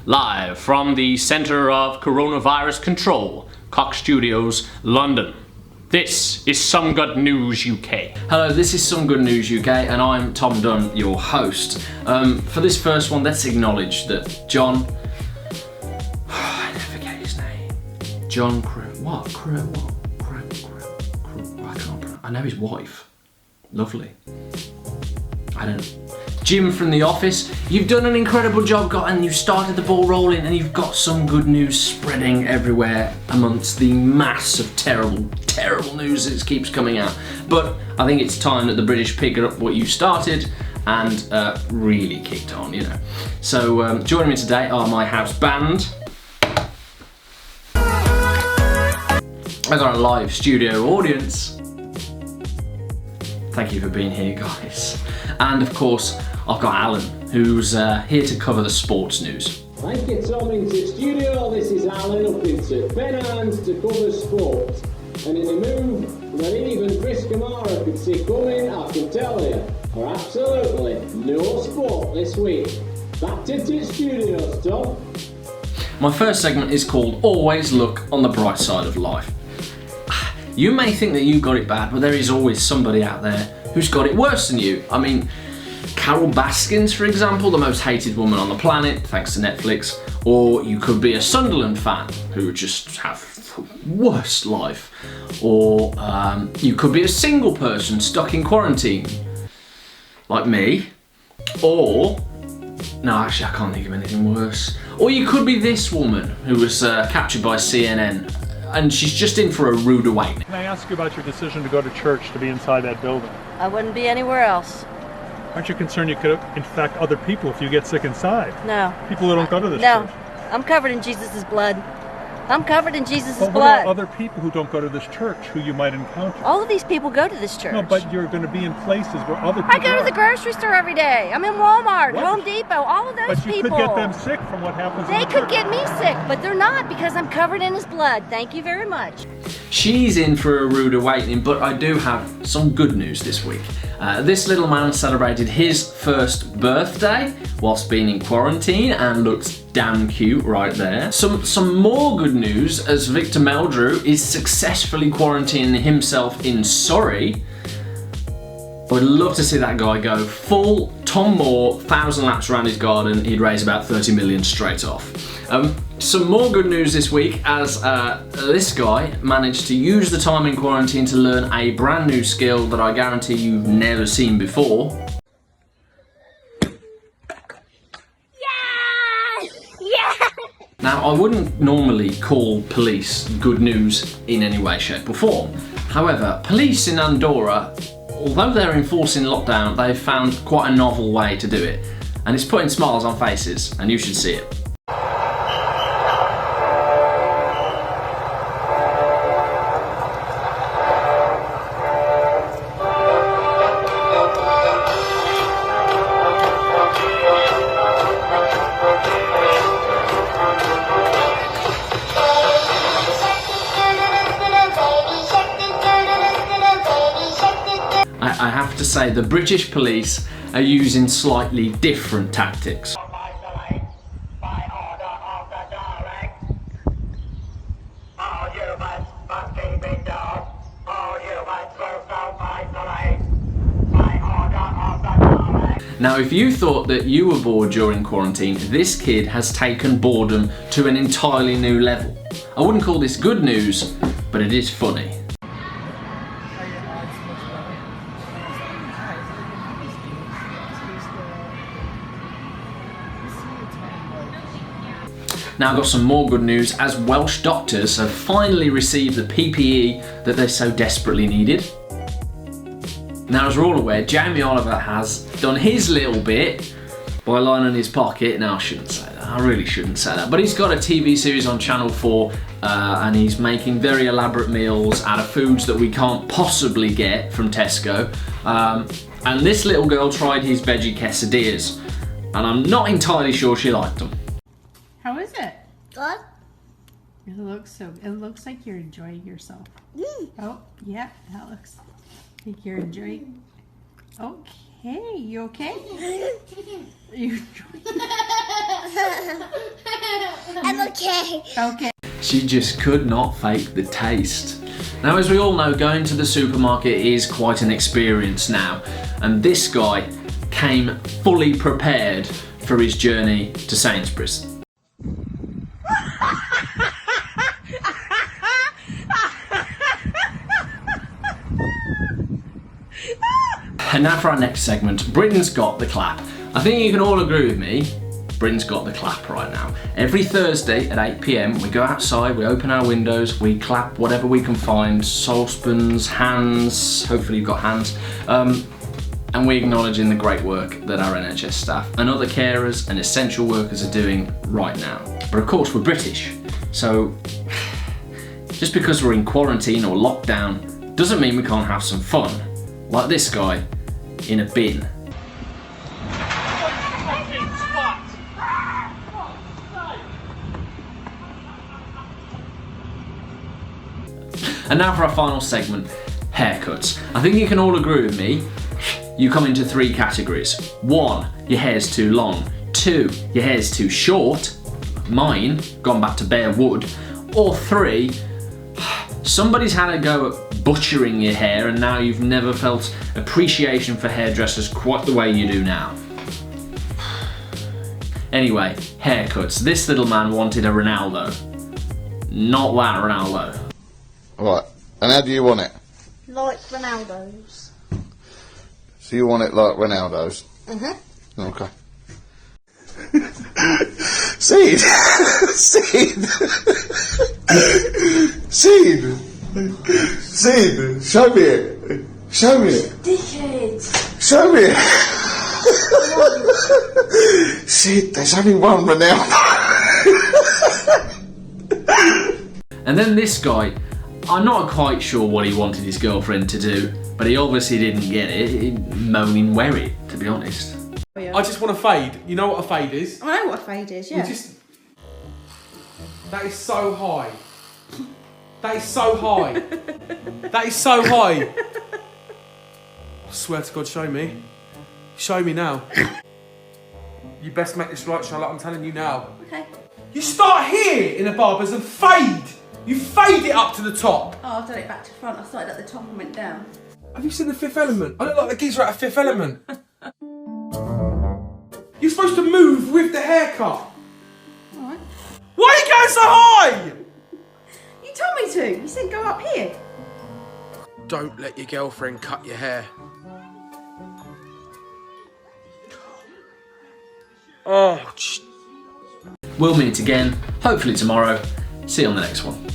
live from the centre of coronavirus control, Cox Studios, London. This is Some Good News UK. Hello, this is Some Good News UK, and I'm Tom Dunn, your host. For this first one, let's acknowledge that John... I never forget his name. John I know his wife. Lovely. I don't know. Jim from The Office, you've done an incredible job, and you've started the ball rolling, and you've got some good news spreading everywhere amongst the mass of terrible, terrible news that keeps coming out. But I think it's time that the British pick up what you started and really kicked on, you know. So joining me today are my house band. I've got a live studio audience. Thank you for being here, guys. And of course, I've got Alan, who's here to cover the sports news. Thank you, Tom, into studio. This is Alan up into Baskins to cover sport. And in a move that even Chris Kamara could see coming, I can tell you, for absolutely no sport this week. Back to the studios, Tom. My first segment is called Always Look on the Bright Side of Life. You may think that you got it bad, but there is always somebody out there who's got it worse than you. I mean, Carol Baskins, for example, the most hated woman on the planet, thanks to Netflix. Or you could be a Sunderland fan who just have the worst life. Or you could be a single person stuck in quarantine, like me. Or, no, actually I can't think of anything worse. Or you could be this woman who was captured by CNN. And she's just in for a rude awakening. Can I ask you about your decision to go to church, to be inside that building? I wouldn't be anywhere else. Aren't you concerned you could infect other people if you get sick inside? No. People who don't go to this No. church? I'm covered in Jesus' blood. I'm covered in Jesus' But what blood. about other people who don't go to this church who you might encounter? All of these people go to this church. No, but you're going to be in places where other people I go to the grocery store every day. I'm in Walmart, What? Home Depot, all of those But you people. could get them sick from what happens in They the could church. get me sick, but they're not because I'm covered in his blood. Thank you very much. She's in for a rude awakening, but I do have some good news this week. This little man celebrated his first birthday whilst being in quarantine and looks damn cute right there. Some more good news as Victor Meldrew is successfully quarantining himself in Surrey. I would love to see that guy go full Tom Moore, 1,000 laps around his garden. He'd raise about 30 million straight off. Some more good news this week as this guy managed to use the time in quarantine to learn a brand new skill that I guarantee you've never seen before. Now, I wouldn't normally call police good news in any way, shape or form. However, police in Andorra, although they're enforcing lockdown, they've found quite a novel way to do it. And it's putting smiles on faces, and you should see it. I have to say, the British police are using slightly different tactics. Now, if you thought that you were bored during quarantine, this kid has taken boredom to an entirely new level. I wouldn't call this good news, but it is funny. Now I've got some more good news as Welsh doctors have finally received the PPE that they so desperately needed. Now, as we're all aware, Jamie Oliver has done his little bit by lining his pocket. Now, I shouldn't say that. I really shouldn't say that. But he's got a TV series on Channel 4 and he's making very elaborate meals out of foods that we can't possibly get from Tesco. And this little girl tried his veggie quesadillas and I'm not entirely sure she liked them. How is it? Good. It looks like you're enjoying yourself. Oh, yeah, that looks like you're enjoying. Okay. Hey, you okay? You I'm okay. okay? She just could not fake the taste. Now, as we all know, going to the supermarket is quite an experience now, and this guy came fully prepared for his journey to Sainsbury's. And now for our next segment, Britain's got the clap. I think you can all agree with me, Britain's got the clap right now. Every Thursday at 8 PM, we go outside, we open our windows, we clap whatever we can find, saucepans, hands, hopefully you've got hands, and we acknowledging the great work that our NHS staff and other carers and essential workers are doing right now. But of course we're British, so just because we're in quarantine or lockdown doesn't mean we can't have some fun, like this guy in a bin. And now for our final segment, haircuts. I think you can all agree with me, you come into three categories. 1, your hair's too long. 2, your hair's too short, mine, gone back to bare wood. Or 3, somebody's had a go at butchering your hair and now you've never felt appreciation for hairdressers quite the way you do now. Anyway, haircuts. This little man wanted a Ronaldo. Not that Ronaldo. Right, and how do you want it? Like Ronaldo's. So you want it like Ronaldo's? Mm-hmm. Okay. Seed! Seed! Seed! Seed! Show me it! Show me it! Dickhead! Show me it! Seed, there's only one Ronaldo. And then this guy, I'm not quite sure what he wanted his girlfriend to do, but he obviously didn't get it. He moaning weary, to be honest. I just want a fade. You know what a fade is? I know what a fade is, yeah. That is so high. That is so high. That is so high. I swear to God, show me. Show me now. You best make this right, Charlotte. I'm telling you now. Okay. You start here in the barbers and fade. You fade it up to the top. Oh, I've done it back to front. I started at the top and went down. Have you seen The Fifth Element? I look like the geezer out of Fifth Element. You're supposed to move with the haircut. Alright. Why are you going so high? You told me to. You said go up here. Don't let your girlfriend cut your hair. Oh, We'll meet again, hopefully tomorrow. See you on the next one.